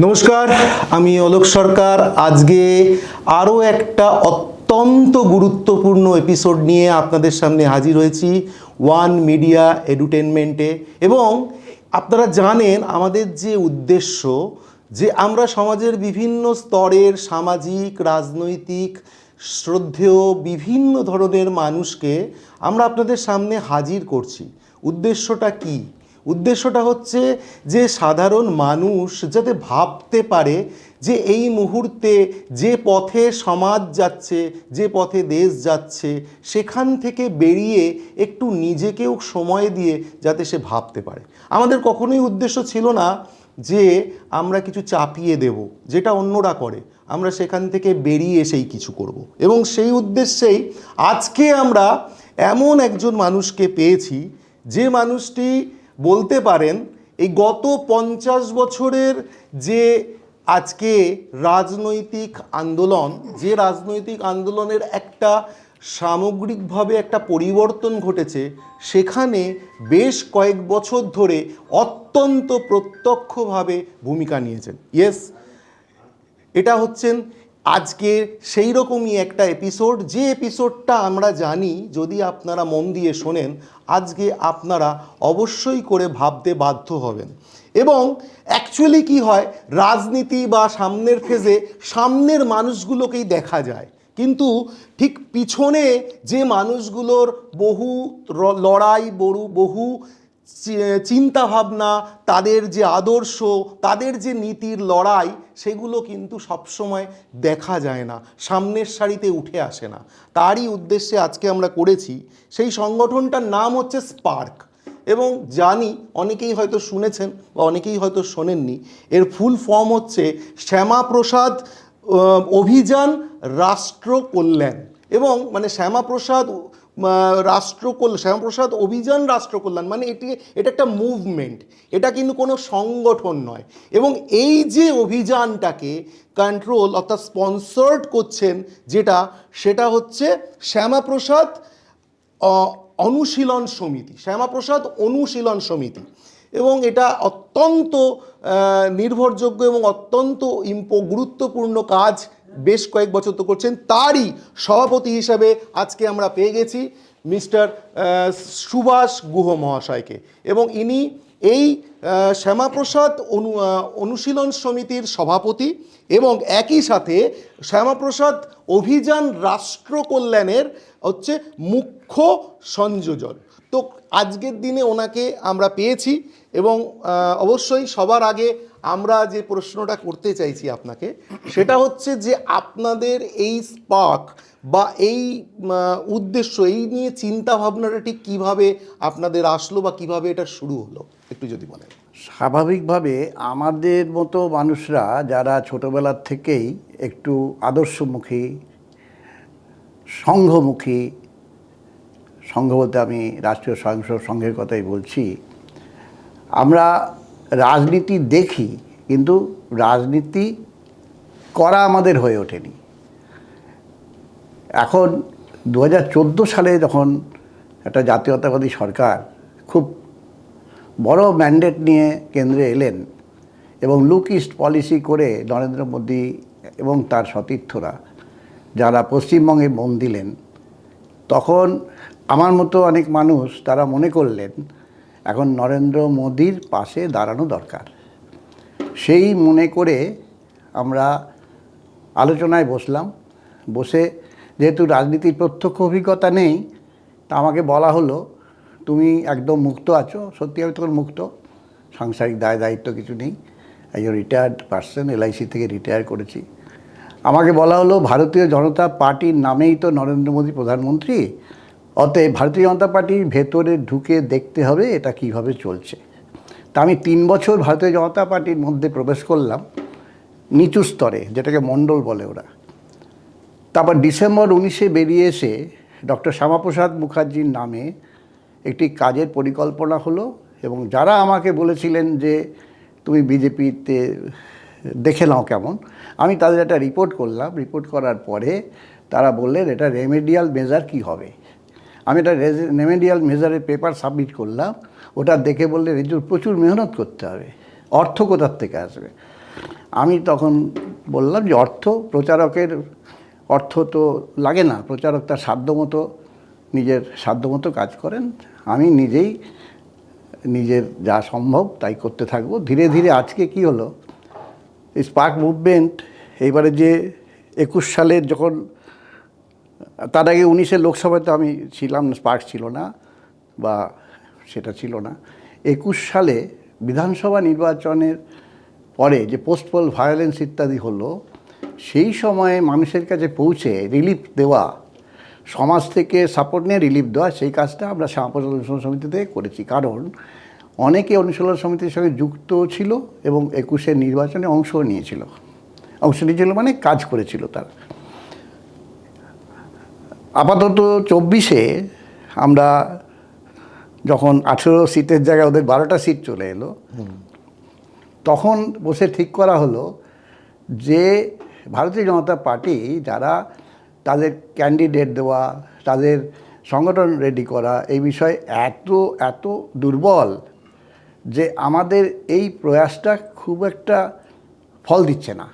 নমস্কার, আমি অলোক সরকার। আজকে আরও একটা অত্যন্ত গুরুত্বপূর্ণ এপিসোড নিয়ে আপনাদের সামনে হাজির হয়েছি ওয়ান মিডিয়া এডুটেনমেন্টে। এবং আপনারা জানেন আমাদের যে উদ্দেশ্য, যে আমরা সমাজের বিভিন্ন স্তরের সামাজিক, রাজনৈতিক, শ্রদ্ধেয় বিভিন্ন ধরনের মানুষকে আমরা আপনাদের সামনে হাজির করছি। উদ্দেশ্যটা কী? উদ্দেশ্যটা হচ্ছে যে সাধারণ মানুষ যাতে ভাবতে পারে যে এই মুহূর্তে যে পথে সমাজ যাচ্ছে, যে পথে দেশ যাচ্ছে, সেখান থেকে বেরিয়ে একটু নিজেকেও সময় দিয়ে যাতে সে ভাবতে পারে। আমাদের কখনোই উদ্দেশ্য ছিল না যে আমরা কিছু চাপিয়ে দেব যেটা অন্যরা করে, আমরা সেখান থেকে বেরিয়ে এসেই কিছু করব। এবং সেই উদ্দেশ্যেই আজকে আমরা এমন একজন মানুষকে পেয়েছি, যে মানুষটি বলতে পারেন এই গত 50 বছরের যে আজকে রাজনৈতিক আন্দোলন, যে রাজনৈতিক আন্দোলনের একটা সামগ্রিকভাবে একটা পরিবর্তন ঘটেছে, সেখানে বেশ কয়েক বছর ধরে অত্যন্ত প্রত্যক্ষভাবে ভূমিকা নিয়েছেন। ইয়েস, এটা হচ্ছেন আজকে সেই রকমই একটা এপিসোড, যে এপিসোডটা আমরা জানি যদি আপনারা মন দিয়ে শোনেন আজকে আপনারা অবশ্যই করে ভাবতে বাধ্য হবেন। এবং অ্যাকচুয়ালি কি হয়, রাজনীতি বা সামনের ফেজে সামনের মানুষগুলোকেই দেখা যায়, কিন্তু ঠিক পিছনে যে মানুষগুলোর বহু লড়াই, বহু চিন্তাভাবনা, তাদের যে আদর্শ, তাদের যে নীতির লড়াই, সেগুলো কিন্তু সবসময় দেখা যায় না, সামনের সারিতে উঠে আসে না। তারই উদ্দেশ্যে আজকে আমরা করেছি। সেই সংগঠনটার নাম হচ্ছে স্পার্ক। এবং জানি অনেকেই হয়তো শুনেছেন বা অনেকেই হয়তো শোনেননি। এর ফুল ফর্ম হচ্ছে শ্যামাপ্রসাদ অভিযান রাষ্ট্র কল্যাণ। এবং মানে শ্যামাপ্রসাদ শ্যামাপ্রসাদ অভিযান রাষ্ট্র কল্যাণ, মানে এটা একটা মুভমেন্ট, এটা কিন্তু কোনো সংগঠন নয়। এবং এই যে অভিযানটাকে কন্ট্রোল অর্থাৎ স্পন্সর্ড করছেন সেটা হচ্ছে শ্যামাপ্রসাদ অনুশীলন সমিতি, শ্যামাপ্রসাদ অনুশীলন সমিতি। এবং এটা অত্যন্ত নির্ভরযোগ্য এবং অত্যন্ত গুরুত্বপূর্ণ কাজ বেশ কয়েক বছর তো করছেন। তারই সভাপতি হিসাবে আজকে আমরা পেয়ে গেছি মিস্টার সুভাষ গুহ মহাশয়কে। এবং ইনি এই শ্যামাপ্রসাদ অনুশীলন সমিতির সভাপতি এবং একই সাথে শ্যামাপ্রসাদ অভিযান রাষ্ট্র কল্যাণের হচ্ছে মুখ্য সংযোজক। তো আজকের দিনে ওনাকে আমরা পেয়েছি। এবং অবশ্যই সবার আগে আমরা যে প্রশ্নটা করতে চাইছি আপনাকে, সেটা হচ্ছে যে আপনাদের এই স্পার্ক বা এই উদ্দেশ্য, এই নিয়ে চিন্তা ভাবনাটা ঠিক কীভাবে আপনাদের আসলো বা কিভাবে এটা শুরু হলো, একটু যদি বলেন। স্বাভাবিকভাবে আমাদের মতো মানুষরা যারা ছোটোবেলার থেকেই একটু আদর্শমুখী, সংঘমুখী, সংঘ বলতে আমি রাষ্ট্রীয় স্বয়ংসেবক সংঘের কথাই বলছি, আমরা রাজনীতি দেখি কিন্তু রাজনীতি করা আমাদের হয়ে ওঠেনি। এখন 2014 সালে যখন একটা জাতীয়তাবাদী সরকার খুব বড় ম্যান্ডেট নিয়ে কেন্দ্রে এলেন এবং লুক ইস্ট পলিসি করে নরেন্দ্র মোদী এবং তার সতীর্থরা যারা পশ্চিমবঙ্গে মন দিলেন, তখন আমার মতো অনেক মানুষ তারা মনে করলেন এখন নরেন্দ্র মোদীর পাশে দাঁড়ানো দরকার। সেই মনে করে আমরা আলোচনায় বসলাম। বসে যেহেতু রাজনীতির প্রত্যক্ষ অভিজ্ঞতা নেই, তা আমাকে বলা হলো তুমি একদম মুক্ত আছো। সত্যি আমি তখন মুক্ত, সাংসারিক দায়িত্ব কিছু নেই, একজন রিটায়ার্ড পার্সন, LIC থেকে রিটায়ার করেছি। আমাকে বলা হলো ভারতীয় জনতা পার্টির নামেই তো নরেন্দ্র মোদী প্রধানমন্ত্রী, অতএব ভারতীয় জনতা পার্টির ভেতরে ঢুকে দেখতে হবে এটা কিভাবে চলছে। তা আমি 3 বছর ভারতীয় জনতা পার্টির মধ্যে প্রবেশ করলাম নিচু স্তরে, যেটাকে মণ্ডল বলে ওরা। তারপর ডিসেম্বর 19-এ বেরিয়ে এসে ডক্টর শ্যামাপ্রসাদ মুখার্জির নামে একটি কাজের পরিকল্পনা হলো। এবং যারা আমাকে বলেছিলেন যে তুমি বিজেপিতে দেখে নাও কেমন, আমি তাদের একটা রিপোর্ট করলাম। রিপোর্ট করার পরে তারা বললেন এটা রেমেডিয়াল মেজার কি হবে। আমি একটা রেমেডিয়াল মেজারের পেপার সাবমিট করলাম। ওটা দেখে বললেন প্রচুর মেহনত করতে হবে, অর্থ কোথার থেকে আসবে। আমি তখন বললাম যে প্রচারকের অর্থ তো লাগে না, প্রচারক তার সাধ্যমতো নিজের সাধ্যমতো কাজ করেন, আমি নিজের যা সম্ভব তাই করতে থাকবো। ধীরে ধীরে আজকে কি হলো, এই স্পার্ক মুভমেন্ট এইবারে যে 21 সালের যখন, তার আগে 19-এর লোকসভাতে আমি ছিলাম না, স্পার্ক ছিল না বা সেটা ছিল না। 21 সালে বিধানসভা নির্বাচনের পরে যে পোস্টপোল ভায়োলেন্স ইত্যাদি হলো, সেই সময়ে মানুষের কাছে পৌঁছে রিলিফ দেওয়া, সমাজ থেকে সাপোর্ট নিয়ে রিলিফ দেওয়া, সেই কাজটা আমরা শ্যামাপ্রসাদ অনুশীলন সমিতিতে করেছি। কারণ অনেকে অনুশীলন সমিতির সঙ্গে যুক্ত ছিল এবং 21-এর নির্বাচনে অংশ নিয়েছিল মানে কাজ করেছিল তারা। আপাতত 24-এ আমরা যখন 18 সিটের জায়গায় ওদের 12টা সিট চলে এলো, তখন বসে ঠিক করা হলো যে ভারতীয় জনতা পার্টি যারা তাদের ক্যান্ডিডেট দেওয়া, তাদের সংগঠন রেডি করা, এই বিষয়ে এত দুর্বল যে আমাদের এই প্রয়াসটা খুব একটা ফল দিচ্ছে না।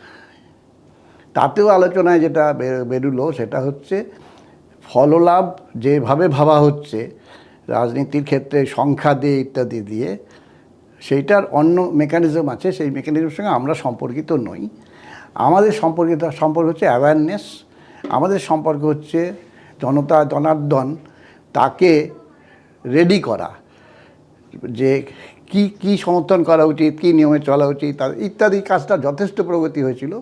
তাতেও আলোচনায় যেটা বেরুলো সেটা হচ্ছে ফললাভ যেভাবে ভাবা হচ্ছে রাজনীতির ক্ষেত্রে সংখ্যা দিয়ে ইত্যাদি দিয়ে, সেইটার অন্য মেকানিজম আছে, সেই মেকানিজমের সঙ্গে আমরা সম্পর্কিত নই। আমাদের সম্পর্ক হচ্ছে অ্যাওয়ারনেস, আমাদের সম্পর্ক হচ্ছে জনার্দন তাকে রেডি করা, যে কি সমর্থন করা উচিত, কি নিয়মে চলা উচিত ইত্যাদি। কাজটা যথেষ্ট প্রগতি হয়েছিল।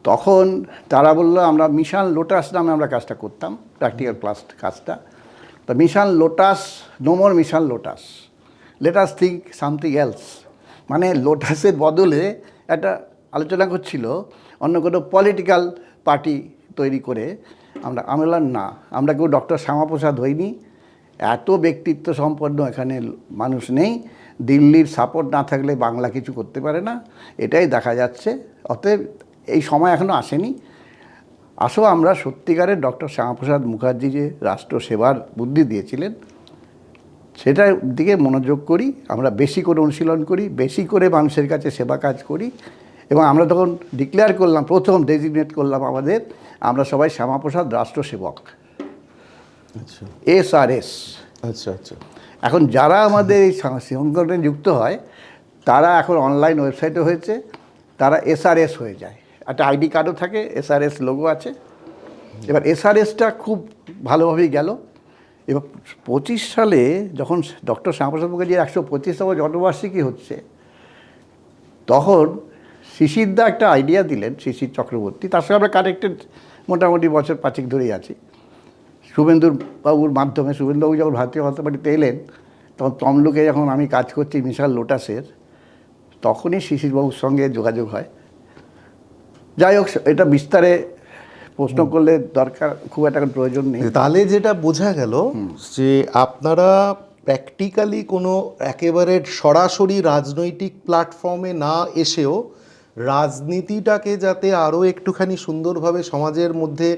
তখন তারা বললো আমরা মিশন লোটাস নামে আমরা কাজটা করতাম, প্র্যাকটিক্যাল কাজটা। তো mission lotus, no more mission lotus, let us think something else, মানে লোটাসের বদলে একটা আলোচনা করছিল অন্য কোনো পলিটিক্যাল পার্টি তৈরি করে। আমরা বললাম না, আমরা কেউ ডক্টর শ্যামাপ্রসাদ হইনি, এত ব্যক্তিত্ব সম্পন্ন এখানে মানুষ নেই, দিল্লির সাপোর্ট না থাকলে বাংলা কিছু করতে পারে না, এটাই দেখা যাচ্ছে। অতএব এই সময় এখনও আসেনি, আসো আমরা সত্যিকারের ডক্টর শ্যামাপ্রসাদ মুখার্জি যে রাষ্ট্র সেবার বুদ্ধি দিয়েছিলেন সেটার দিকে মনোযোগ করি, আমরা বেশি করে অনুশীলন করি, বেশি করে মানুষের কাছে সেবা কাজ করি। এবং আমরা তখন ডিক্লেয়ার করলাম, প্রথম ডেজিগনেট করলাম আমরা সবাই শ্যামাপ্রসাদ রাষ্ট্র সেবক, SRS। আচ্ছা আচ্ছা। এখন যারা আমাদের এই সংগঠনে যুক্ত হয় তারা এখন অনলাইন ওয়েবসাইটে হয়েছে, তারা SRS হয়ে যায়, একটা আইডি কার্ডও থাকে, SRS লোগো আছে। এবার SRSটা খুব ভালোভাবেই গেল। এবার 25 সালে যখন ডক্টর শ্যামাপ্রসাদ মুখার্জির 125তম জন্মবার্ষিকী হচ্ছে, তখন শিশিরদা একটা আইডিয়া দিলেন, শিশির চক্রবর্তী, তার সঙ্গে আমরা কানেক্টেড মোটামুটি বছর 5 ধরেই আছি। শুভেন্দুবাবুর মাধ্যমে, শুভেন্দুবাবু যখন ভারতীয় জনতা পার্টিতে এলেন, তখন তমলুকে যখন আমি কাজ করছি মিশন লোটাসের, তখনই শিশিরবাবুর সঙ্গে যোগাযোগ হয়। যাই হোক, এটা বিস্তারে প্রশ্ন করলে দরকার, খুব একটা প্রয়োজন নেই। তাহলে যেটা বোঝা গেল যে আপনারা প্র্যাকটিক্যালি কোনো একেবারে সরাসরি রাজনৈতিক প্ল্যাটফর্মে না এসেও রাজনীতিটাকে যাতে আরও একটুখানি সুন্দরভাবে সমাজের মধ্যে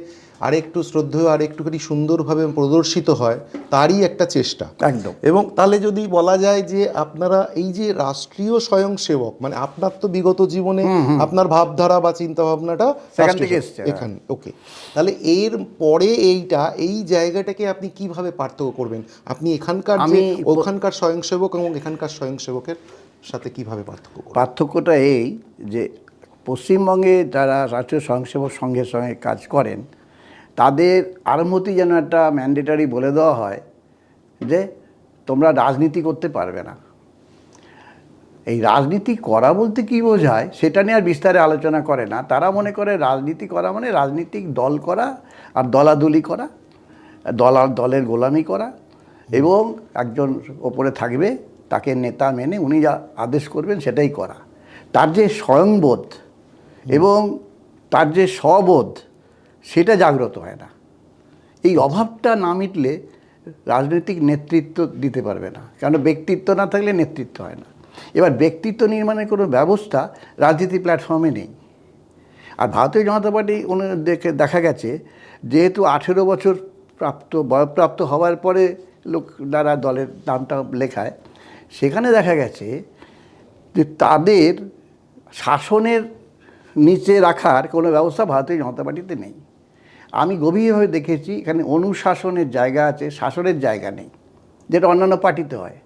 আরেকটু শ্রদ্ধেয় আর একটুখানি সুন্দরভাবে প্রদর্শিত হয়, তারই একটা চেষ্টা একদম। এবং তাহলে যদি বলা যায় যে আপনারা এই যে রাষ্ট্রীয় স্বয়ংসেবক, মানে আপনার তো বিগত জীবনে আপনার ভাবধারা বা চিন্তা ভাবনাটা সেখান থেকে এসছে এখানে, ওকে, তাহলে এর পরে এই জায়গাটাকে আপনি কিভাবে পার্থক্য করবেন? আপনি এখানকার ওখানকার স্বয়ংসেবক এবং এখানকার স্বয়ংসেবকের সাথে কিভাবে পার্থক্য করবেন? পার্থক্যটা এই যে পশ্চিমবঙ্গে যারা রাষ্ট্রীয় স্বয়ংসেবক সংঘের সঙ্গে কাজ করেন, তাদের আরম্ভতি যেন একটা ম্যান্ডেটারি বলে দেওয়া হয় যে তোমরা রাজনীতি করতে পারবে না। এই রাজনীতি করা বলতে কী বোঝায় সেটা নিয়ে আর বিস্তারে আলোচনা করে না। তারা মনে করে রাজনীতি করা মানে রাজনীতিক দল করা আর দলাদলি করা, দলের গোলামি করা, এবং একজন ওপরে থাকবে, তাকে নেতা মেনে উনি যা আদেশ করবেন সেটাই করা। তার যে স্বয়ংবোধ এবং তার যে স্ববোধ, সেটা জাগ্রত হয় না। এই অভাবটা না মিটলে রাজনৈতিক নেতৃত্ব দিতে পারবে না, কারণ ব্যক্তিত্ব না থাকলে নেতৃত্ব হয় না। এবার ব্যক্তিত্ব নির্মাণের কোনো ব্যবস্থা রাজনীতি প্ল্যাটফর্মে নেই। আর ভারতীয় জনতা পার্টি দেখা গেছে, যেহেতু 18 বছর বয়প্রাপ্ত হওয়ার পরে যারা দলের নামটা লেখায়, সেখানে দেখা গেছে যে তাদের শাসনের নিচে রাখার কোনো ব্যবস্থা ভারতীয় জনতা পার্টিতে নেই। আমি গভীরভাবে দেখেছি এখানে অনুশাসনের জায়গা আছে, শাসনের জায়গা নেই, যেটা অন্যান্য পার্টিতে হয়।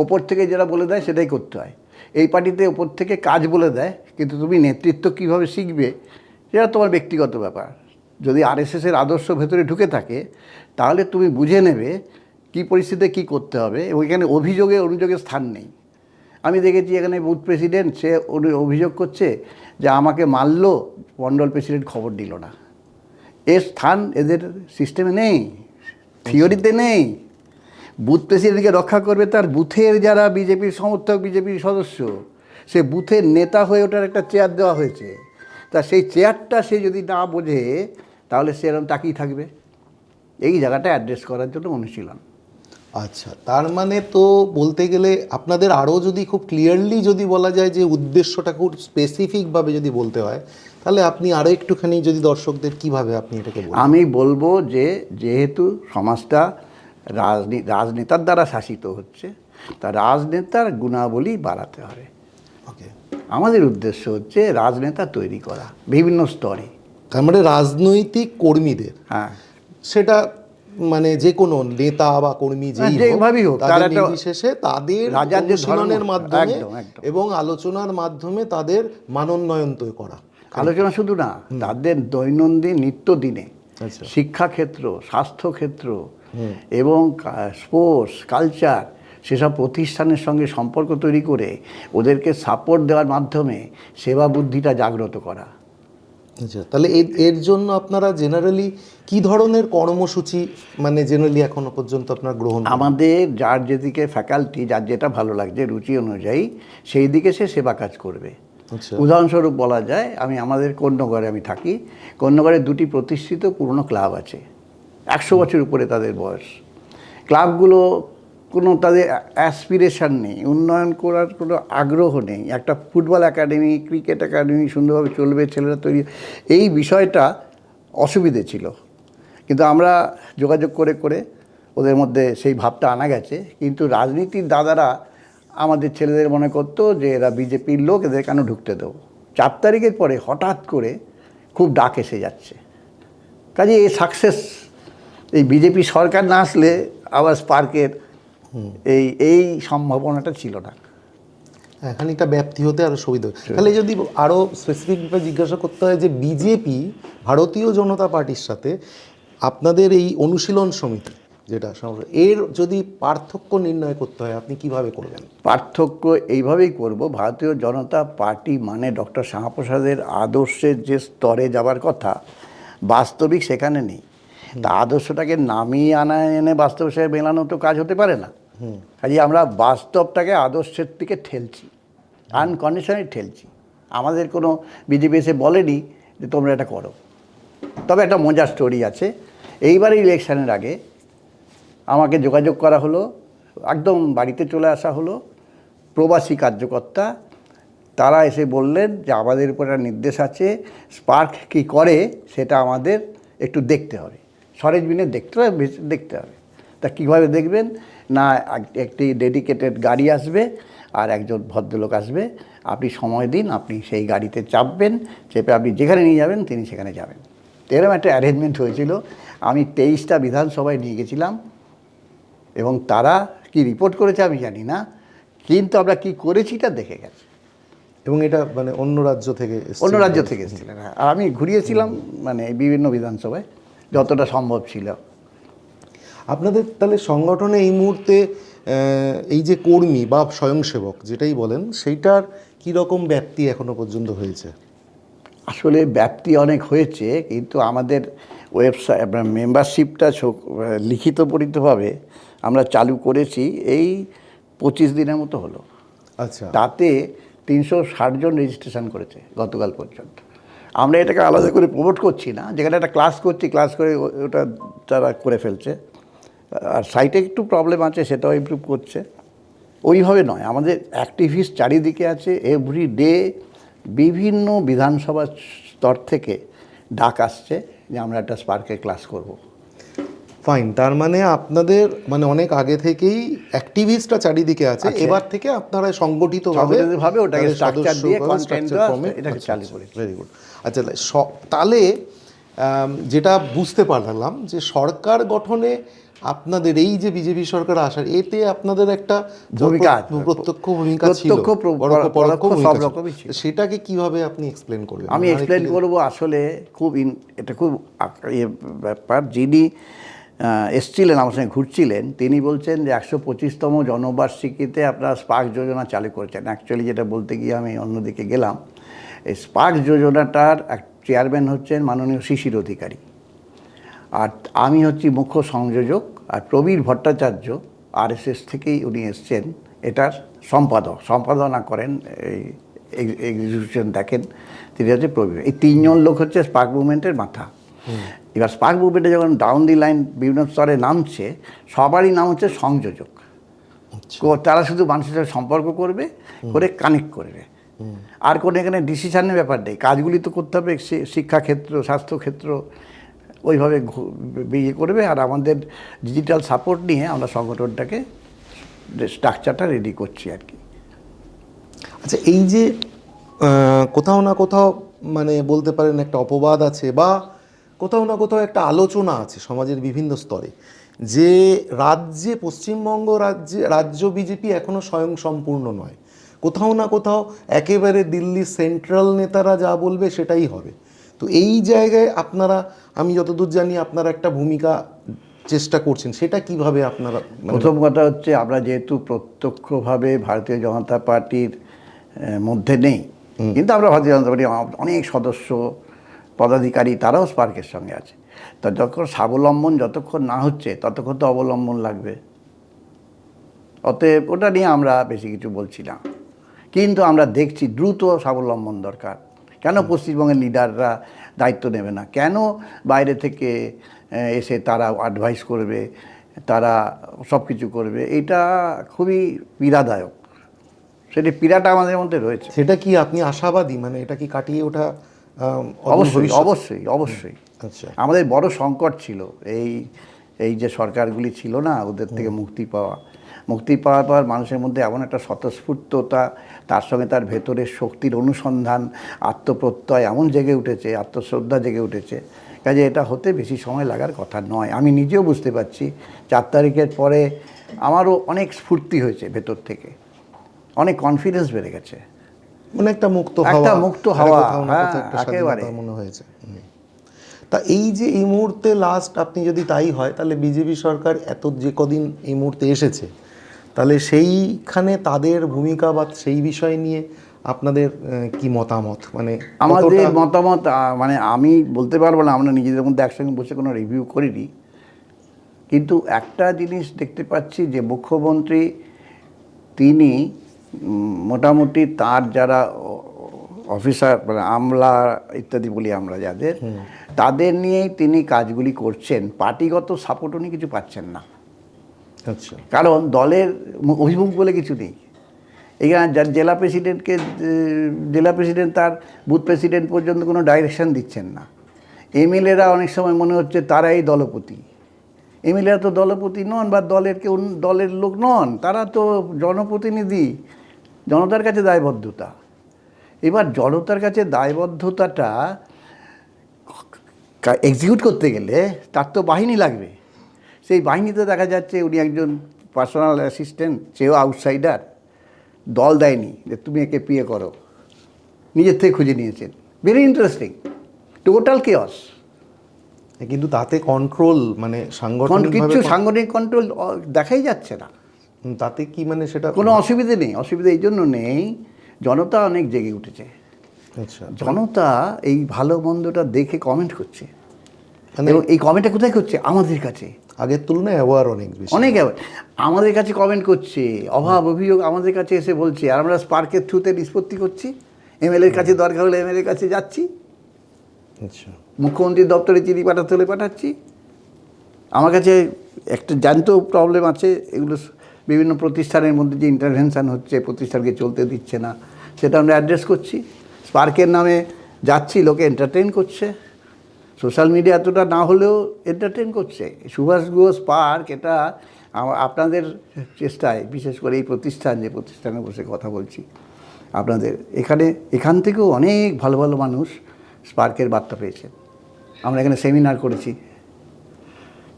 ওপর থেকে যেটা বলে দেয় সেটাই করতে হয়। এই পার্টিতে ওপর থেকে কাজ বলে দেয়, কিন্তু তুমি নেতৃত্ব কীভাবে শিখবে সেটা তোমার ব্যক্তিগত ব্যাপার। যদি আরএসএসের আদর্শ ভেতরে ঢুকে থাকে তাহলে তুমি বুঝে নেবে কী পরিস্থিতিতে কী করতে হবে, এবং এখানে অনুযোগের স্থান নেই। আমি দেখেছি এখানে বুথ প্রেসিডেন্ট, সে অভিযোগ করছে যে আমাকে মারলো, মণ্ডল প্রেসিডেন্ট খবর দিল না। এর স্থান এদের সিস্টেমে নেই, থিওরিতে নেই। বুথ প্রেসিডেন্টকে রক্ষা করবে তার বুথের যারা বিজেপির সমর্থক, বিজেপির সদস্য, সে বুথের নেতা হয়ে ওটার একটা চেয়ার দেওয়া হয়েছে। তা সেই চেয়ারটা সে যদি না বোঝে তাহলে সে এরকম তাকিয়ে থাকবে। এই জায়গাটা অ্যাড্রেস করার জন্য অনুশীলন। আচ্ছা, তার মানে তো বলতে গেলে আপনাদের আরও যদি খুব ক্লিয়ারলি যদি বলা যায় যে উদ্দেশ্যটা খুব স্পেসিফিকভাবে যদি বলতে হয়, তাহলে আপনি আরও একটুখানি যদি দর্শকদের কিভাবে আপনি এটাকে বলবেন? আমি বলবো যে যেহেতু সমাজটা রাজনেতার দ্বারা শাসিত হচ্ছে, তা রাজনেতার গুণাবলী বাড়াতে হবে। ওকে, আমাদের উদ্দেশ্য হচ্ছে রাজনেতা তৈরি করা বিভিন্ন স্তরে। তার মানে রাজনৈতিক কর্মীদের, হ্যাঁ, সেটা মানে যে কোনো নেতা বা কর্মী যেভাবেই হোক, তাদের নির্বিশেষে তাদের রাজাদের অনুশীলনের মাধ্যমে একদম। এবং আলোচনার মাধ্যমে তাদের মানোন্নয়ন তৈরি করা। আলোচনা শুধু না, তাদের দৈনন্দিন নিত্যদিনে আচ্ছা, শিক্ষাক্ষেত্র, স্বাস্থ্যক্ষেত্র এবং স্পোর্টস, কালচার, সেসব প্রতিষ্ঠানের সঙ্গে সম্পর্ক তৈরি করে ওদেরকে সাপোর্ট দেওয়ার মাধ্যমে সেবা বুদ্ধিটা জাগ্রত করা। আচ্ছা, তাহলে এর জন্য আপনারা জেনারেলি কি ধরনের কর্মসূচি মানে জেনারেলি এখনো পর্যন্ত আপনারা গ্রহণ করেন? আমাদের যার যেদিকে ফ্যাকাল্টি, যার যেটা ভালো লাগছে রুচি অনুযায়ী সেই দিকে সে সেবা কাজ করবে। আচ্ছা, উদাহরণস্বরূপ বলা যায়, আমাদের কন্যগড়ে আমি থাকি। কন্যগড়ে দুটি প্রতিষ্ঠিত পুরনো ক্লাব আছে, 100 বছর উপরে তাদের বয়স। ক্লাবগুলো কোনো তাদের অ্যাসপিরেশন নেই, উন্নয়ন করার কোনো আগ্রহ নেই। একটা ফুটবল একাডেমি, ক্রিকেট একাডেমি সুন্দরভাবে চলবে, ছেলেরা তৈরি, এই বিষয়টা অসুবিধে ছিল। কিন্তু আমরা যোগাযোগ করে করে ওদের মধ্যে সেই ভাবটা আনা গেছে। কিন্তু রাজনীতির দাদারা আমাদের ছেলেদের মনে করতো যে এরা বিজেপির লোক, এদের কেন ঢুকতে দেবো। 4 তারিখের পরে হঠাৎ করে খুব ডাক এসে যাচ্ছে। কাজে এই সাকসেস, এই বিজেপি সরকার না আসলে আবার স্পার্কের এই সম্ভাবনাটা ছিল না। খানিকটা ব্যাপ্তি হতে আরও সুবিধা। তাহলে যদি আরও স্পেসিফিকভাবে জিজ্ঞাসা করতে হয় যে বিজেপি, ভারতীয় জনতা পার্টির সাথে আপনাদের এই অনুশীলন সমিতি যেটা, এর যদি পার্থক্য নির্ণয় করতে হয় আপনি কিভাবে করবেন? পার্থক্য এইভাবেই করব, ভারতীয় জনতা পার্টি মানে ডক্টর শ্যামাপ্রসাদের আদর্শের যে স্তরে যাবার কথা, বাস্তবিক সেখানে নেই। তা আদর্শটাকে নামিয়ে এনে বাস্তবের সাথে মেলানো তো কাজ হতে পারে না। কাজে আমরা বাস্তবটাকে আদর্শের দিকে ঠেলছি, আনকন্ডিশনালি ঠেলছি। আমাদের কোনো বিজেপি এসে বলেনি যে তোমরা এটা করো। তবে একটা মজার স্টোরি আছে। এইবারে ইলেকশনের আগে আমাকে যোগাযোগ করা হলো, একদম বাড়িতে চলে আসা হলো প্রবাসী কার্যকর্তা। তারা এসে বললেন যে আমাদের উপর একটা নির্দেশ আছে, স্পার্ক কী করে সেটা আমাদের একটু দেখতে হবে, সরেজমিনে দেখতে হবে। তা কীভাবে দেখবেন না, একটি ডেডিকেটেড গাড়ি আসবে আর একজন ভদ্রলোক আসবে, আপনি সময় দিন, আপনি সেই গাড়িতে চাপবেন, চেপে আপনি যেখানে নিয়ে যাবেন তিনি সেখানে যাবেন। এরকম একটা অ্যারেঞ্জমেন্ট হয়েছিল। আমি 23টা বিধানসভায় নিয়ে গেছিলাম এবং তারা কি রিপোর্ট করেছে আমি জানি না, কিন্তু আমরা কি করেছি তা দেখে গেছে। এবং এটা মানে অন্য রাজ্য থেকে এসেছিলেন। আর আমি ঘুরিয়েছিলাম মানে বিভিন্ন বিধানসভায় যতটা সম্ভব ছিল। আপনাদের তাহলে সংগঠনে এই মুহূর্তে এই যে কর্মী বা স্বয়ংসেবক যেটাই বলেন, সেইটার কীরকম ব্যাপ্তি এখনো পর্যন্ত হয়েছে? আসলে ব্যাপ্তি অনেক হয়েছে, কিন্তু আমাদের ওয়েবসাইট মেম্বারশিপটা লিখিত পরিতভাবে আমরা চালু করেছি এই 25 দিনের মতো হলো। আচ্ছা, তাতে 360 জন রেজিস্ট্রেশন করেছে গতকাল পর্যন্ত। আমরা এটাকে আলাদা করে প্রমোট করছি না, যেখানে একটা ক্লাস করছি, ক্লাস করে ওটা তারা করে ফেলছে। আর সাইটে একটু প্রবলেম আছে, সেটাও ইমপ্রুভ করছে। ওইভাবে নয়, আমাদের অ্যাক্টিভিস্ট চারিদিকে আছে। এভরি ডে বিভিন্ন বিধানসভা স্তর থেকে ডাক আসছে যে আমরা একটা স্পার্কের ক্লাস করব। ফাইন, তার মানে আপনাদের মানে অনেক আগে থেকেই অ্যাক্টিভিস্টরা চারিদিকে আছে, এবার থেকে আপনারা সংগঠিতভাবে সংগঠিতভাবে ওটাকে স্ট্রাকচার দিয়ে কন্টেন্ট এটাকে চালু করেছি। Very good. আচ্ছা, তাহলে যেটা বুঝতে পারলাম যে সরকার গঠনে আপনাদের এই যে বিজেপি সরকার আসার এতে আপনাদের একটা ভূমিকা, প্রত্যক্ষ ভূমিকা ছিল, পরোক্ষ ভূমিকা সব ছিল। রকমই ছিল। সেটাকে কিভাবে আপনি এক্সপ্লেন করবেন? আমি এক্সপ্লেন করবো আসলে এটা খুব ব্যাপার। যিনি এসছিলেন আমার সঙ্গে ঘুরছিলেন, তিনি বলছেন যে 125তম জন্মবার্ষিকীতে আপনারা স্পার্ক যোজনা চালু করেছেন। অ্যাকচুয়ালি যেটা বলতে গিয়ে আমি অন্যদিকে গেলাম। এই স্পার্ক যোজনাটার চেয়ারম্যান হচ্ছেন মাননীয় শিশির অধিকারী, আর আমি হচ্ছি মুখ্য সংযোজক, আর প্রবীর ভট্টাচার্য আরএসএস থেকেই উনি এসছেন এটার সম্পাদনা করেন, এই এক্সিকিউশন দেখেন, তিনি হচ্ছে প্রবীর। এই তিনজন লোক হচ্ছে স্পার্ক মুভমেন্টের মাথা। এবার স্পার্ক মুভমেন্টে যখন ডাউন দি লাইন বিভিন্ন স্তরে নামছে, সবারই নাম হচ্ছে সংযোজক। তারা শুধু মানুষের সাথে সম্পর্ক করবে, করে কানেক্ট করবে, আর কোনো এখানে ডিসিশনের ব্যাপার নেই। কাজগুলি তো করতে হবে, শিক্ষাক্ষেত্র, স্বাস্থ্যক্ষেত্র, ওইভাবে বিয়ে করবে। আর আমাদের ডিজিটাল সাপোর্ট নিয়ে আমরা সংগঠনটাকে স্ট্রাকচারটা রেডি করছি আর কি। আচ্ছা, এই যে কোথাও না কোথাও মানে বলতে পারেন একটা অপবাদ আছে, বা কোথাও না কোথাও একটা আলোচনা আছে সমাজের বিভিন্ন স্তরে, যে রাজ্যে পশ্চিমবঙ্গ রাজ্য বিজেপি এখনও স্বয়ংসম্পূর্ণ নয়। কোথাও না কোথাও একেবারে দিল্লি সেন্ট্রাল নেতারা যা বলবে সেটাই হবে। তো এই জায়গায় আপনারা, আমি যতদূর জানি আপনারা একটা ভূমিকা চেষ্টা করছেন, সেটা কিভাবে আপনারা? প্রথম কথা হচ্ছে, আমরা যেহেতু প্রত্যক্ষভাবে ভারতীয় জনতা পার্টির মধ্যে নেই, কিন্তু আমরা ভারতীয় জনতা পার্টির অনেক সদস্য, পদাধিকারী, তারাও স্পার্কের সঙ্গে আছে। তা স্বাবলম্বন যতক্ষণ না হচ্ছে ততক্ষণ তো অবলম্বন লাগবে। অতএব ওটা নিয়ে আমরা বেশি কিছু বলছি না, কিন্তু আমরা দেখছি দ্রুত স্বাবলম্বন দরকার। কেন পশ্চিমবঙ্গের লিডাররা দায়িত্ব নেবে না? কেন বাইরে থেকে এসে তারা অ্যাডভাইস করবে, তারা সব কিছু করবে? এটা খুবই পীড়াদায়ক। সেটা পীড়াটা আমাদের মধ্যে রয়েছে। সেটা কি আপনি আশাবাদী, মানে এটা কি কাটিয়ে ওঠা? অবশ্যই অবশ্যই অবশ্যই। আচ্ছা, আমাদের বড় সংকট ছিল এই যে সরকারগুলি ছিল না, ওদের থেকে মুক্তি পাওয়ার পর মানুষের মধ্যে এমন একটা স্বতঃস্ফূর্ততা, তার সঙ্গে তার ভেতরের শক্তির অনুসন্ধান, আত্মপ্রত্যয় এমন জেগে উঠেছে, আত্মশ্রদ্ধা জেগে উঠেছে, কাজে এটা হতে বেশি সময় লাগার কথা নয়। আমি নিজেও বুঝতে পারছি 4 তারিখের পরে আমারও অনেক স্ফূর্তি হয়েছে ভেতর থেকে, অনেক কনফিডেন্স বেড়ে গেছে, মানে একটা মুক্ত হাওয়া একেবারে মনে হয়েছে। তা এই যে এই মুহূর্তে লাস্ট, আপনি যদি তাই হয় তাহলে বিজেপি সরকার এত যে কদিন এই মুহূর্তে এসেছে, তাহলে সেইখানে তাদের ভূমিকা বা সেই বিষয় নিয়ে আপনাদের কি মতামত? মানে আমাদের মতামত, মানে আমি বলতে পারবো না, আমরা নিজেদের মধ্যে একসঙ্গে বসে কোনো রিভিউ করিনি, কিন্তু একটা জিনিস দেখতে পাচ্ছি যে মুখ্যমন্ত্রী তিনি মোটামুটি তার যারা অফিসার, মানে আমলা ইত্যাদি বলি আমরা যাদের, তাদের নিয়েই তিনি কাজগুলি করছেন। পার্টিগত সাপোর্ট উনি কিছু পাচ্ছেন না। আচ্ছা, কারণ দলের অভিমুখ বলে কিছু নেই এখানে। যার জেলা প্রেসিডেন্ট তার বুথ প্রেসিডেন্ট পর্যন্ত কোনো ডাইরেকশন দিচ্ছেন না। এমএলএরা অনেক সময় মনে হচ্ছে তারাই দলপতি। এমএলএরা তো দলপতি নন, বা দলের লোক নন, তারা তো জনপ্রতিনিধি, জনতার কাছে দায়বদ্ধতা। এবার জনতার কাছে দায়বদ্ধতাটা এক্সিকিউট করতে গেলে তার তো বাহিনী লাগবে। সেই বাহিনীতে দেখা যাচ্ছে উনি একজন পার্সোনাল অ্যাসিস্ট্যান্ট, সেও আউটসাইডার, দল দেয়নি যে তুমি একে পিএ করো, নিজের থেকে খুঁজে নিয়েছেন। Very interesting, total chaos. কিন্তু তাতে কন্ট্রোল, মানে কিছু সাংগঠনিক কন্ট্রোল দেখাই যাচ্ছে না। তাতে কি মানে সেটা কোনো অসুবিধে নেই। অসুবিধা এই জন্য নেই, জনতা অনেক জেগে উঠেছে। আচ্ছা, জনতা এই ভালো মন্দটা দেখে কমেন্ট করছে, এবং এই কমেন্টটা কোথায় করছে? আমাদের কাছে। আগের তুলনায় অ্যাওয়ার অনেক বেশি, অনেক আমাদের কাছে কমেন্ট করছে, অভাব অভিযোগ আমাদের কাছে এসে বলছে, আর আমরা স্পার্কের থ্রুতে নিষ্পত্তি করছি। এমএলএর কাছে দরকার হলে এমএলএর কাছে যাচ্ছি, আচ্ছা, মুখ্যমন্ত্রীর দপ্তরে চিঠি পাঠাতে হলে পাঠাচ্ছি। আমার কাছে একটা জ্যান্ত প্রবলেম আছে, এগুলো বিভিন্ন প্রতিষ্ঠানের মধ্যে যে ইন্টারভেনশান হচ্ছে, প্রতিষ্ঠানকে চলতে দিচ্ছে না, সেটা আমরা অ্যাড্রেস করছি। স্পার্কের নামে যাচ্ছি, লোকে এন্টারটেইন করছে, সোশ্যাল মিডিয়া এতটা না হলেও এন্টারটেন করছে। সুভাষ ঘোষ পার্ক এটা আপনাদের চেষ্টায়, বিশেষ করে এই প্রতিষ্ঠান, যে প্রতিষ্ঠানে বসে কথা বলছি আপনাদের এখান থেকেও অনেক ভালো ভালো মানুষ স্পার্কের বার্তা পেয়েছেন। আমরা এখানে সেমিনার করেছি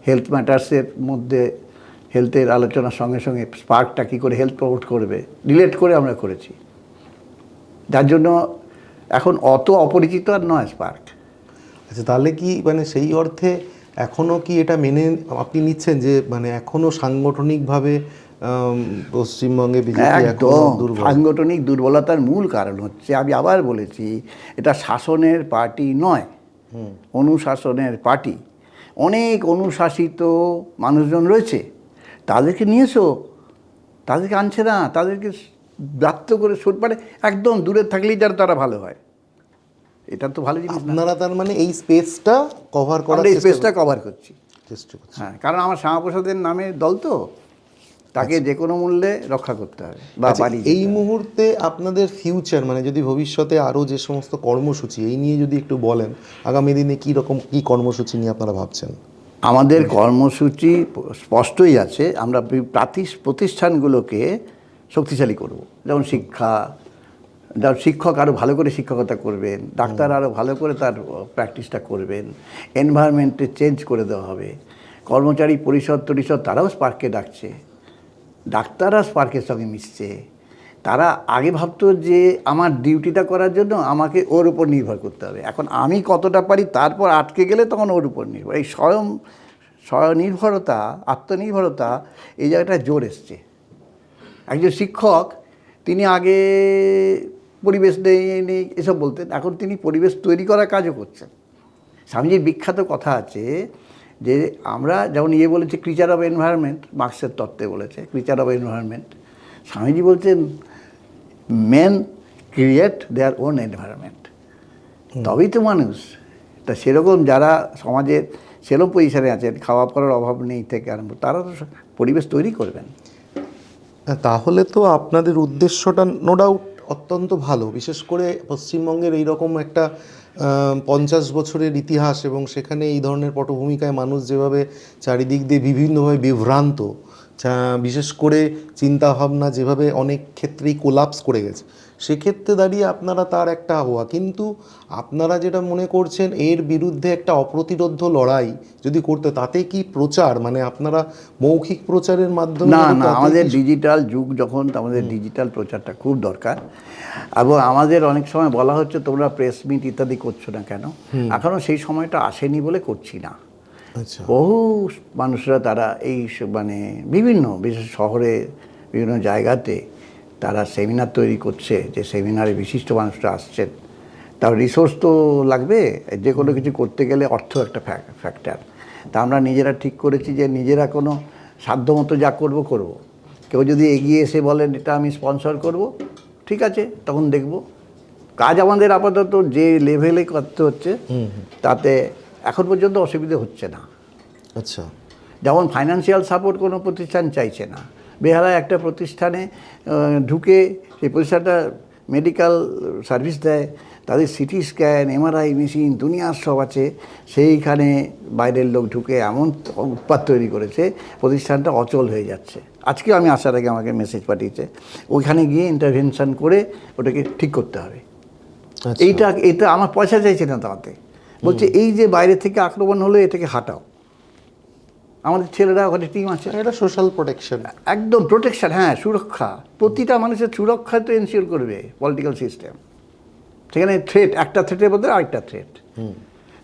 হেলথ ম্যাটার্সের মধ্যে, হেলথের আলোচনার সঙ্গে সঙ্গে স্পার্কটা কী করে হেলথ প্রমোট করবে রিলেট করে আমরা করেছি, যার জন্য এখন অত অপরিচিত আর নয় স্পার্ক। আচ্ছা, তাহলে কি মানে সেই অর্থে এখনও কি এটা মেনে আপনি নিচ্ছেন যে মানে এখনও সাংগঠনিকভাবে পশ্চিমবঙ্গে বিজেপি এখনো দুর্বল? সাংগঠনিক দুর্বলতার মূল কারণ হচ্ছে, আমি আবার বলেছি, এটা শাসনের পার্টি নয়, অনুশাসনের পার্টি। অনেক অনুশাসিত মানুষজন রয়েছে, তাদেরকে নিয়েছো, তাদেরকে আনছে না, তাদেরকে ব্যাপ্ত করে মানে একদম দূরে থাকলেই যারা তারা ভালো হয়। এটা তো ভালো জিনিস না। আপনারা তার মানে এই স্পেসটা কভার করার এই স্পেসটা কভার করছি। চেষ্টা করছেন। হ্যাঁ, কারণ আমার শ্যামাপ্রসাদের নামে দল তো, তাকে যে কোনো মূল্যে রক্ষা করতে হবে বা বাড়ি। এই মুহূর্তে আপনাদের ফিউচার মানে যদি ভবিষ্যতে আরও যে সমস্ত কর্মসূচি এই নিয়ে যদি একটু বলেন, আগামী দিনে কী রকম কী কর্মসূচি নিয়ে আপনারা ভাবছেন? আমাদের কর্মসূচি স্পষ্টই আছে। আমরা প্রতিষ্ঠানগুলোকে শক্তিশালী করব, যেমন শিক্ষক আরও ভালো করে শিক্ষকতা করবেন, ডাক্তার আরও ভালো করে তার প্র্যাকটিসটা করবেন, এনভায়রনমেন্টে চেঞ্জ করে দেওয়া হবে। কর্মচারী পরিষদ তারাও স্পার্ককে ডাকছে, ডাক্তাররা স্পার্কের সঙ্গে মিশছে। তারা আগে ভাবতো যে আমার ডিউটিটা করার জন্য আমাকে ওর উপর নির্ভর করতে হবে, এখন আমি কতটা পারি তারপর আটকে গেলে তখন ওর উপর নির্ভর। এই স্বনির্ভরতা, আত্মনির্ভরতা, এই জায়গাটা জোর এসছে। একজন শিক্ষক, তিনি আগে পরিবেশ নেই এসব বলতেন, এখন তিনি পরিবেশ তৈরি করার কাজও করছেন। স্বামীজির বিখ্যাত কথা আছে যে আমরা যেমন বলেছে ক্রিচার অফ এনভায়রনমেন্ট, মার্ক্সের তত্ত্বে বলেছে ক্রিচার অফ এনভায়রনমেন্ট। স্বামীজি বলছেন men create their own environment, তবেই তো মানুষ। তা সেরকম যারা সমাজের সেরকম পজিশনে আছেন, খাওয়া পড়ার অভাব নেই থেকে আরম্ভ, তারা তো পরিবেশ তৈরি করবেন। তাহলে তো আপনাদের উদ্দেশ্যটা নো ডাউট অত্যন্ত ভালো, বিশেষ করে পশ্চিমবঙ্গের এইরকম একটা 50 বছরের ইতিহাস এবং সেখানে এই ধরনের পটভূমিকায় মানুষ যেভাবে চারিদিক দিয়ে বিভিন্নভাবে বিভ্রান্ত, বিশেষ করে চিন্তাভাবনা যেভাবে অনেক ক্ষেত্রেই কোলাপস করে গেছে, সেক্ষেত্রে দাঁড়িয়ে আপনারা তার একটা আবহাওয়া, কিন্তু আপনারা যেটা মনে করছেন এর বিরুদ্ধে একটা অপ্রতিরোধ্য লড়াই যদি করতে, তাতে কি প্রচার মানে আপনারা মৌখিক প্রচারের মাধ্যমে? না, আমাদের ডিজিটাল যুগ যখন, আমাদের ডিজিটাল প্রচারটা খুব দরকার। এবং আমাদের অনেক সময় বলা হচ্ছে তোমরা প্রেস মিট ইত্যাদি করছো না কেন, এখনও সেই সময়টা আসেনি বলে করছি না। আচ্ছা, বহু মানুষরা তারা এই মানে বিভিন্ন বিশেষ শহরে বিভিন্ন জায়গাতে তারা সেমিনার তৈরি করছে, যে সেমিনারে বিশিষ্ট মানুষরা আসছেন। তার রিসোর্স তো লাগবে, যে কোনো কিছু করতে গেলে অর্থ একটা ফ্যাক্টর। তা আমরা নিজেরা ঠিক করেছি যে নিজেরা কোনো সাধ্যমতো যা করব। কেউ যদি এগিয়ে এসে বলেন এটা আমি স্পন্সর করব, ঠিক আছে, তখন দেখব। কাজ আমাদের আপাতত যে লেভেলে করতে হচ্ছে তাতে এখন পর্যন্ত অসুবিধে হচ্ছে না। আচ্ছা, যেমন ফাইন্যান্সিয়াল সাপোর্ট কোনো প্রতিষ্ঠান চাইছে না। বেহালায় একটা প্রতিষ্ঠানে ঢুকে, সেই প্রতিষ্ঠানটা মেডিকেল সার্ভিস দেয়, তাদের সিটি স্ক্যান, এমআরআই মেশিন, দুনিয়ার সব আছে, সেইখানে বাইরের লোক ঢুকে এমন উৎপাত তৈরি করেছে, প্রতিষ্ঠানটা অচল হয়ে যাচ্ছে। আজকে আমি আসার আগে আমাকে মেসেজ পাঠিয়েছে, ওইখানে গিয়ে ইন্টারভেনশন করে ওটাকে ঠিক করতে হবে। এটা আমার পয়সা চাইছে না, তাতে বলছে এই যে বাইরে থেকে আক্রমণ হলো এটাকে হাঁটাও। আমাদের ছেলেরা ওখানে টিম আছে, এটা সোশ্যাল প্রোটেকশন, একদম প্রোটেকশন, হ্যাঁ, সুরক্ষা। প্রতিটা মানুষের সুরক্ষা তো এনশিওর করবে পলিটিক্যাল সিস্টেম। সেখানে থ্রেট, একটা থ্রেটের মধ্যে আরেকটা থ্রেট।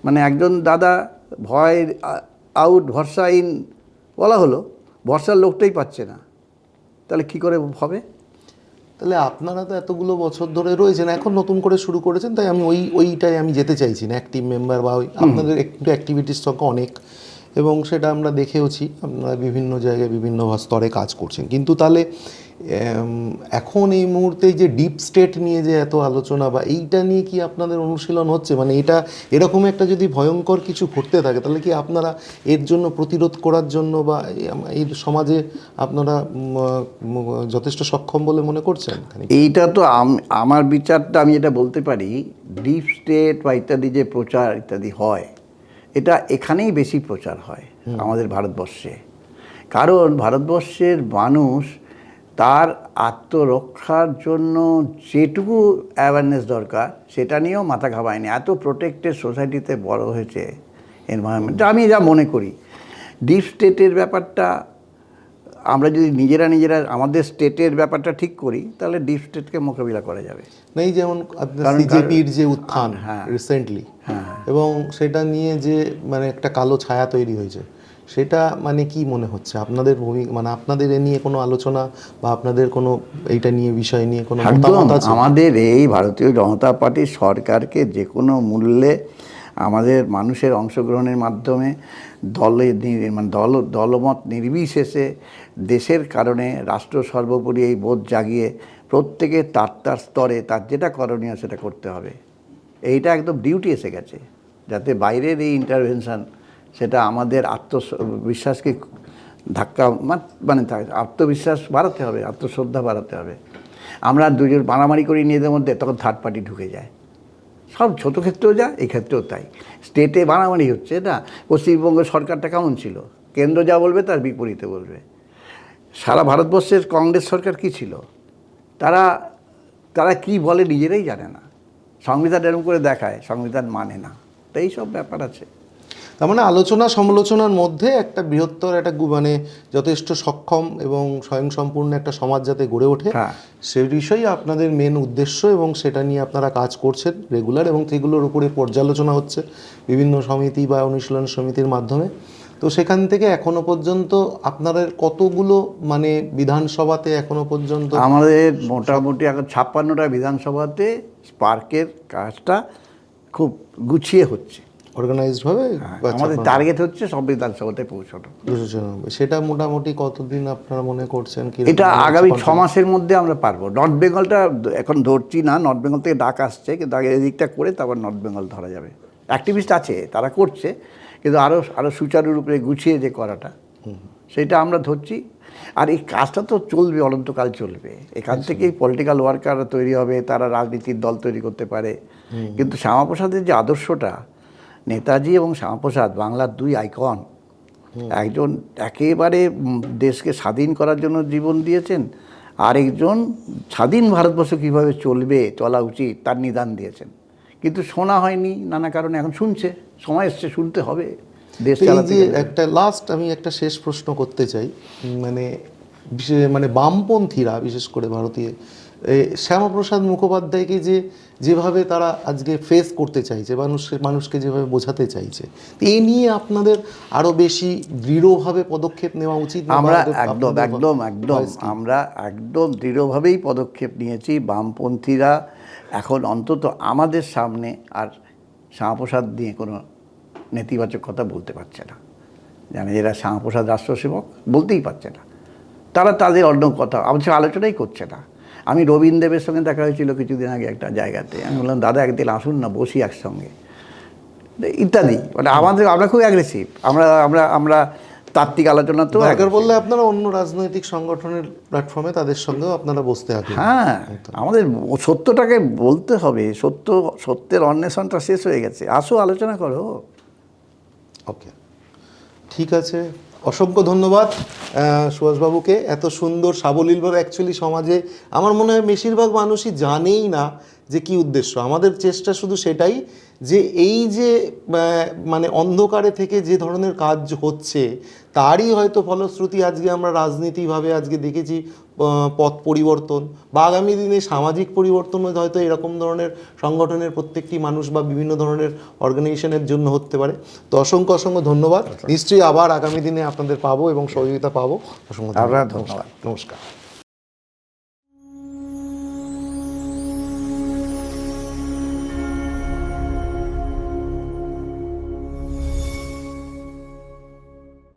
মানে একজন দাদা ভয় আউট ভরসা ইন বলা হলো, ভরসার লোকটাই পাচ্ছে না, তাহলে কি করে হবে? তাহলে আপনারা তো এতগুলো বছর ধরে রয়েছেন, এখন নতুন করে শুরু করেছেন, তাই আমি ওইটাই আমি যেতে চাইছি না। অ্যাক্টিভ মেম্বার বা আপনাদের একটু অ্যাক্টিভিটিস সংখ্যা অনেক, এবং সেটা আমরা দেখেওছি, আপনারা বিভিন্ন জায়গায় বিভিন্ন স্তরে কাজ করছেন। কিন্তু তাহলে এখন এই মুহূর্তে যে ডিপ স্টেট নিয়ে যে এত আলোচনা বা এইটা নিয়ে কি আপনাদের অনুশীলন হচ্ছে? মানে এটা এরকম একটা যদি ভয়ঙ্কর কিছু ঘটতে থাকে, তাহলে কি আপনারা এর জন্য প্রতিরোধ করার জন্য বা এই সমাজে আপনারা যথেষ্ট সক্ষম বলে মনে করছেন? এইটা তো আমার বিচারটা আমি এটা বলতে পারি, ডিপ স্টেট বা ইত্যাদি যে প্রচার ইত্যাদি হয়, এটা এখানেই বেশি প্রচার হয় আমাদের ভারতবর্ষে। কারণ ভারতবর্ষের মানুষ তার আত্মরক্ষার জন্য যেটুকু অ্যাওয়ারনেস দরকার সেটা নিয়েও মাথা ঘামায়নি। এত প্রোটেক্টেড সোসাইটিতে বড় হয়েছে এনভায়রনমেন্ট। আমি যা মনে করি ডিপ স্টেটের ব্যাপারটা আমরা যদি নিজেরা আমাদের স্টেটের ব্যাপারটা ঠিক করি তাহলে ডিপ স্টেটকে মোকাবিলা করা যাবে। নেই যেমন আপনার সিজেপির যে উত্থান রিসেন্টলি, এবং সেটা নিয়ে যে মানে একটা কালো ছায়া তৈরি হয়েছে, সেটা মানে কি মনে হচ্ছে আপনাদের ভূমিকা, মানে আপনাদের এ নিয়ে কোনো আলোচনা বা আপনাদের কোনো এইটা নিয়ে বিষয় নিয়ে কোনো মতামত আছে? আমাদের এই ভারতীয় জনতা পার্টির সরকারকে যে কোনো মূল্যে আমাদের মানুষের অংশগ্রহণের মাধ্যমে দলমত নির্বিশেষে দেশের কারণে রাষ্ট্র সর্বোপরি এই বোধ জাগিয়ে প্রত্যেকে তার স্তরে তার যেটা করণীয় সেটা করতে হবে। এইটা একদম ডিউটি এসে গেছে, যাতে বাইরের এই ইন্টারভেনশন সেটা আমাদের আত্মবিশ্বাসকে ধাক্কা মানে আত্মবিশ্বাস বাড়াতে হবে, আত্মশ্রদ্ধা বাড়াতে হবে। আমরা দুজন মারামারি করি নিজেদের মধ্যে, তখন থার্ড পার্টি ঢুকে যায়। সব ছোটো ক্ষেত্রেও যা, এই ক্ষেত্রেও তাই। স্টেটে মারামারি হচ্ছে না। পশ্চিমবঙ্গ সরকারটা কেমন ছিল? কেন্দ্র যা বলবে তার বিপরীতে বলবে। সারা ভারতবর্ষের কংগ্রেস সরকার কি ছিল? তারা কি বলে নিজেরাই জানে না। সংবিধান এরকম করে দেখায়, সংবিধান মানে না। তো এইসব ব্যাপার আছে। তার মানে আলোচনা সমালোচনার মধ্যে একটা বৃহত্তর একটা মানে যথেষ্ট সক্ষম এবং স্বয়ংসম্পূর্ণ একটা সমাজ যাতে গড়ে ওঠে, সেই বিষয়েই আপনাদের মেন উদ্দেশ্য, এবং সেটা নিয়ে আপনারা কাজ করছেন রেগুলার, এবং সেগুলোর উপরে পর্যালোচনা হচ্ছে বিভিন্ন সমিতি বা অনুশীলন সমিতির মাধ্যমে। তো সেখান থেকে এখনো পর্যন্ত আপনাদের কতগুলো মানে বিধানসভাতে এখনো পর্যন্ত? আমাদের মোটামুটি এখন 56টা বিধানসভাতে স্পার্কের কাজটা খুব গুছিয়ে হচ্ছে, অর্গানাইজডভাবে। আমাদের টার্গেট হচ্ছে সব বিধানসভাতে পৌঁছানো। সেটা মোটামুটি কতদিন আপনারা মনে করছেন? এটা আগামী 6 মাসের মধ্যে আমরা পারবো। নর্থ বেঙ্গলটা এখন ধরছি না, নর্থ বেঙ্গল থেকে ডাক আসছে, কিন্তু আগে এদিকটা করে তারপর নর্থ বেঙ্গল ধরা যাবে। অ্যাক্টিভিস্ট আছে, তারা করছে, কিন্তু আরও সুচারুরূপে গুছিয়ে যে করাটা, সেটা আমরা ধরছি। আর এই কাজটা তো চলবে, অনন্তকাল চলবে। এখান থেকেই পলিটিক্যাল ওয়ার্কার তৈরি হবে, তারা রাজনীতির দল তৈরি করতে পারে। কিন্তু শ্যামাপ্রসাদের যে আদর্শটা, নেতাজি এবং শ্যামাপ্রসাদ বাংলার দুই আইকন। একজন একেবারে দেশকে স্বাধীন করার জন্য জীবন দিয়েছেন, আরেকজন স্বাধীন ভারতবর্ষ কীভাবে চলা উচিত তার নিদান দিয়েছেন। কিন্তু শোনা হয়নি নানা কারণে, এখন শুনছে, সময় এসছে, শুনতে হবে। দেশ চালাতে একটা লাস্ট আমি একটা শেষ প্রশ্ন করতে চাই, মানে বামপন্থীরা বিশেষ করে ভারতীয় শ্যামাপ্রসাদ মুখোপাধ্যায়কে যেভাবে তারা আজকে ফেস করতে চাইছে, মানুষকে যেভাবে বোঝাতে চাইছে, এই নিয়ে আপনাদের আরো বেশি দৃঢ়ভাবে পদক্ষেপ নেওয়া উচিত। আমরা একদম দৃঢ়ভাবেই পদক্ষেপ নিয়েছি। বামপন্থীরা এখন অন্তত আমাদের সামনে আর শ্যামাপ্রসাদ নিয়ে কোনো নেতিবাচক কথা বলতে পারছে না। জানে এরা শ্যামাপ্রসাদ রাষ্ট্রসেবক বলতেই পারছে না, তারা তাদের অন্য কথা আমাদের আলোচনাই করছে না। আমি রবীন্দ্রদেবের সঙ্গে দেখা হয়েছিল কিছুদিন আগে একটা জায়গাতে, আমি বললাম দাদা একদিন আসুন না, বসি একসঙ্গে, ইত্যাদি। মানে আমরা খুব অ্যাগ্রেসিভ, আমরা তাত্ত্বিক আলোচনা তো দরকার বললে আপনারা অন্য রাজনৈতিক সংগঠনের প্ল্যাটফর্মে তাদের সঙ্গেও আপনারা বসতে হবে। হ্যাঁ, আমাদের সত্যটাকে বলতে হবে, সত্যের অন্বেষণটা শেষ হয়ে গেছে, আসো আলোচনা করো। ওকে, ঠিক আছে, অসংখ্য ধন্যবাদ সুভাষবাবুকে। এত সুন্দর সাবলীলভাবে, অ্যাকচুয়ালি সমাজে আমার মনে হয় বেশিরভাগ মানুষই জানেই না যে কি উদ্দেশ্য। আমাদের চেষ্টা শুধু সেটাই, যে এই যে মানে অন্ধকারে থেকে যে ধরনের কাজ হচ্ছে তারই হয়তো ফলশ্রুতি আজকে আমরা রাজনীতিভাবে আজকে দেখেছি পথ পরিবর্তন, বা আগামী দিনে সামাজিক পরিবর্তন হয়তো এরকম ধরনের সংগঠনের প্রত্যেকটি মানুষ বা বিভিন্ন ধরনের অর্গানাইজেশনের জন্য হতে পারে। তো অসংখ্য ধন্যবাদ। নিশ্চয়ই আবার আগামী দিনে আপনাদের পাবো এবং সহযোগিতা পাবো। অসংখ্য ধন্যবাদ। ধন্যবাদ। নমস্কার।